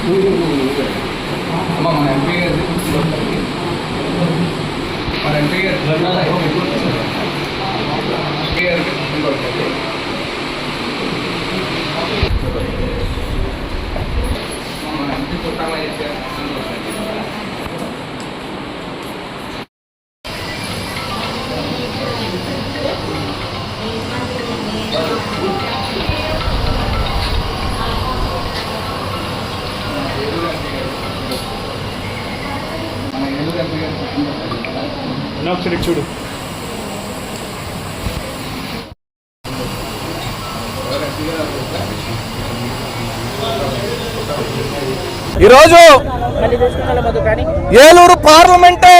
మన ఎంపీ గారు ఒకసారి చూడు. ఈరోజు ఏలూరు పార్లమెంటే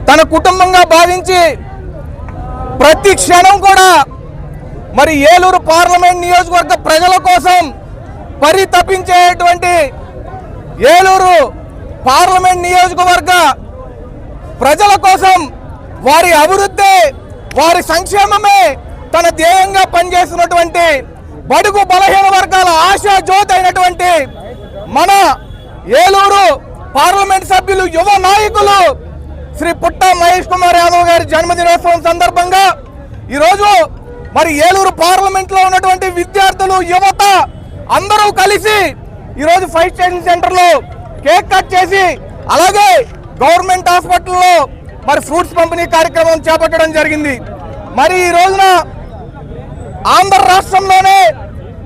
తన కుటుంబంగా భావించి ప్రతి క్షణం కూడా మరి ఏలూరు పార్లమెంట్ నియోజకవర్గ ప్రజల కోసం పరితపించేటువంటి ఏలూరు పార్లమెంట్ నియోజకవర్గ ప్రజల కోసం వారి అభివృద్ధి వారి సంక్షేమమే తన ధ్యేయంగా పనిచేస్తున్నటువంటి బడుగు బలహీన వర్గాల ఆశా జ్యోతి అయినటువంటి మన ఏలూరు పార్లమెంట్ సభ్యులు యువ నాయకులు శ్రీ పుట్ట మహేష్ కుమార్ యాదవ్ గారి జన్మదినోత్సవం సందర్భంగా ఈరోజు మరి ఏలూరు పార్లమెంట్ లో ఉన్నటువంటి విద్యార్థులు యువత అందరూ కలిసి ఈరోజు ఫైర్ స్టేషన్ సెంటర్ లో కేక్ కట్ చేసి అలాగే గవర్నమెంట్ హాస్పిటల్లో మరి ఫ్రూట్స్ పంపిణీ కార్యక్రమం చేపట్టడం జరిగింది. మరి ఈ రోజున ఆంధ్ర రాష్ట్రంలోనే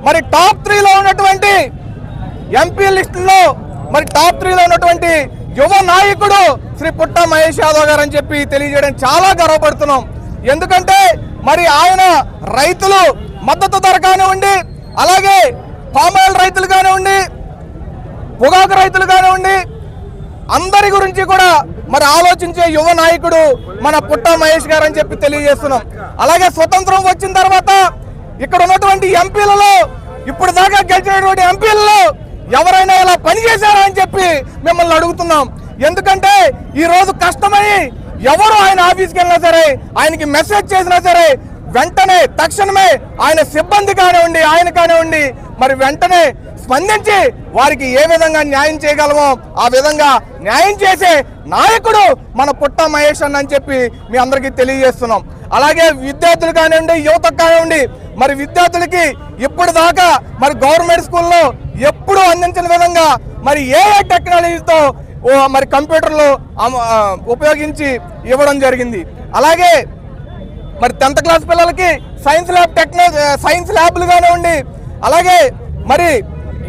మరి టాప్ 3లో ఉన్నటువంటి ఎంపీ లిస్టులో మరి టాప్ 3లో ఉన్నటువంటి యువ నాయకుడు శ్రీ పుట్ట మహేష్ యాదవ్ గారు అని చెప్పి తెలియజేయడం చాలా గర్వపడుతున్నాం. ఎందుకంటే మరి ఆయన రైతులు మద్దతు ధర కానివ్వండి, అలాగే పామాయిల్ రైతులు కానివ్వండి, పొగాకు రైతులు కానివ్వండి, అందరి గురించి కూడా మరి ఆలోచించే యువ నాయకుడు మన పుట్ట మహేష్ గారు అని చెప్పి తెలియజేస్తున్నాం. అలాగే స్వతంత్రం వచ్చిన తర్వాత ఇక్కడ ఉన్నటువంటి ఎంపీలలో ఇప్పుడు దాకా గెలిచినటువంటి ఎంపీలలో ఎవరైనా ఇలా పనిచేశారా అని చెప్పి మిమ్మల్ని అడుగుతున్నాం. ఎందుకంటే ఈ రోజు కష్టమని ఎవరు ఆయన ఆఫీస్కి వెళ్ళినా సరే, ఆయనకి మెసేజ్ చేసినా సరే వెంటనే తక్షణమే ఆయన సిబ్బంది కానివ్వండి, ఆయన కానివ్వండి మరి వెంటనే స్పందించి వారికి ఏ విధంగా న్యాయం చేయగలమో ఆ విధంగా న్యాయం చేసే నాయకుడు మన పుట్ట మహేష్ అని చెప్పి మీ అందరికీ తెలియజేస్తున్నాం. అలాగే విద్యార్థులు కానివ్వండి, యువతకు కానివ్వండి, మరి విద్యార్థులకి ఇప్పుడు దాకా మరి గవర్నమెంట్ స్కూల్లో ఎప్పుడు అందించిన విధంగా మరి ఏ టెక్నాలజీతో మరి కంప్యూటర్లు ఉపయోగించి ఇవ్వడం జరిగింది. అలాగే మరి 10th క్లాస్ పిల్లలకి సైన్స్ ల్యాబ్లు కానివ్వండి, అలాగే మరి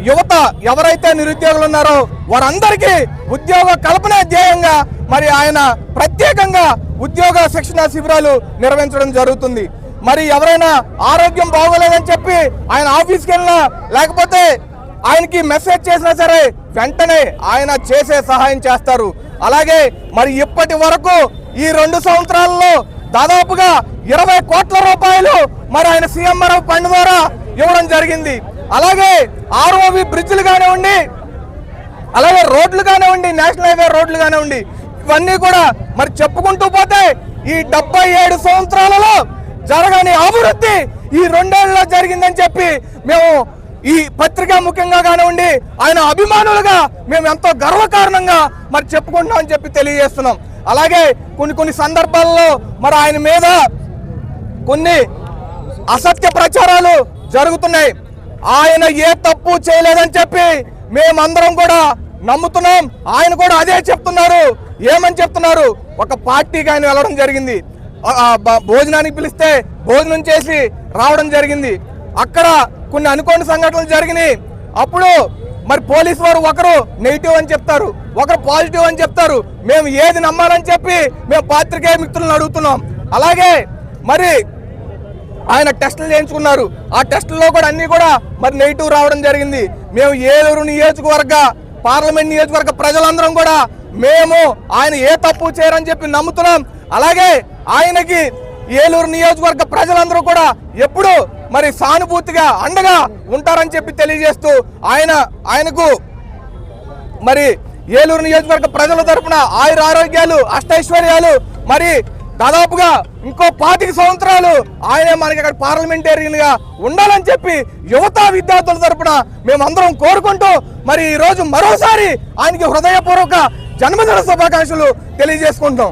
యువత ఎవరైతే నిరుద్యోగులు ఉన్నారో వారందరికీ ఉద్యోగ కల్పన ధ్యేయంగా మరి ఆయన ప్రత్యేకంగా ఉద్యోగ శిక్షణ శిబిరాలు నిర్వహించడం జరుగుతుంది. మరి ఎవరైనా ఆరోగ్యం బాగోలేదని చెప్పి ఆయన ఆఫీస్కి వెళ్ళినా లేకపోతే ఆయనకి మెసేజ్ చేసినా సరే వెంటనే ఆయన చేసే సహాయం చేస్తారు. అలాగే మరి ఇప్పటి వరకు ఈ 2 సంవత్సరాల్లో దాదాపుగా 20 కోట్ల రూపాయలు మరి ఆయన సీఎంఆర్ఎఫ్ ఫండ్ ద్వారా ఇవ్వడం జరిగింది. అలాగే ఆర్ఓవి బ్రిడ్జ్లు కానివ్వండి, అలాగే రోడ్లు కానివ్వండి, నేషనల్ హైవే రోడ్లు కానివ్వండి, ఇవన్నీ కూడా మరి చెప్పుకుంటూ పోతే ఈ 77 సంవత్సరాలలో జరగని అభివృద్ధి ఈ 2 ఏళ్లలో జరిగిందని చెప్పి మేము ఈ పత్రిక ముఖ్యంగా కానివ్వండి ఆయన అభిమానులుగా మేము ఎంతో గర్వకారణంగా మరి చెప్పుకుంటున్నామని చెప్పి తెలియజేస్తున్నాం. అలాగే కొన్ని సందర్భాల్లో మరి ఆయన మీద కొన్ని అసత్య ప్రచారాలు జరుగుతున్నాయి. ఆయన ఏ తప్పు చేయలేదని చెప్పి మేమందరం కూడా నమ్ముతున్నాం. ఆయన కూడా అదే చెప్తున్నారు. ఏమని చెప్తున్నారు? ఒక పార్టీకి ఆయన వెళ్ళడం జరిగింది, భోజనానికి పిలిస్తే భోజనం చేసి రావడం జరిగింది. అక్కడ కొన్ని అనుకోని సంఘటనలు జరిగినాయి. అప్పుడు మరి పోలీసు వారు ఒకరు నెగిటివ్ అని చెప్తారు, ఒకరు పాజిటివ్ అని చెప్తారు. మేము ఏది నమ్మాలని చెప్పి మేము పాత్రికేయ మిత్రులను అడుగుతున్నాం. అలాగే మరి ఆయన టెస్టులు చేయించుకున్నారు. ఆ టెస్టుల్లో కూడా అన్ని కూడా మరి నెగిటివ్ రావడం జరిగింది. మేము ఏలూరు నియోజకవర్గ పార్లమెంట్ నియోజకవర్గ ప్రజలందరం కూడా మేము ఆయన ఏ తప్పు చేయరని చెప్పి నమ్ముతున్నాం. అలాగే ఆయనకి ఏలూరు నియోజకవర్గ ప్రజలందరూ కూడా ఎప్పుడు మరి సానుభూతిగా అండగా ఉంటారని చెప్పి తెలియజేస్తూ ఆయనకు మరి ఏలూరు నియోజకవర్గ ప్రజల తరపున ఆయుర ఆరోగ్యాలు, అష్టైశ్వర్యాలు, మరి దాదాపుగా ఇంకో 25 సంవత్సరాలు ఆయనే మనకి ఇక్కడ పార్లమెంటేరియన్ గా ఉండాలని చెప్పి యువత విద్యార్థుల తరపున మేమందరం కోరుకుంటూ మరి ఈ రోజు మరోసారి ఆయనకి హృదయపూర్వక జన్మదిన శుభాకాంక్షలు తెలియజేసుకుంటాం.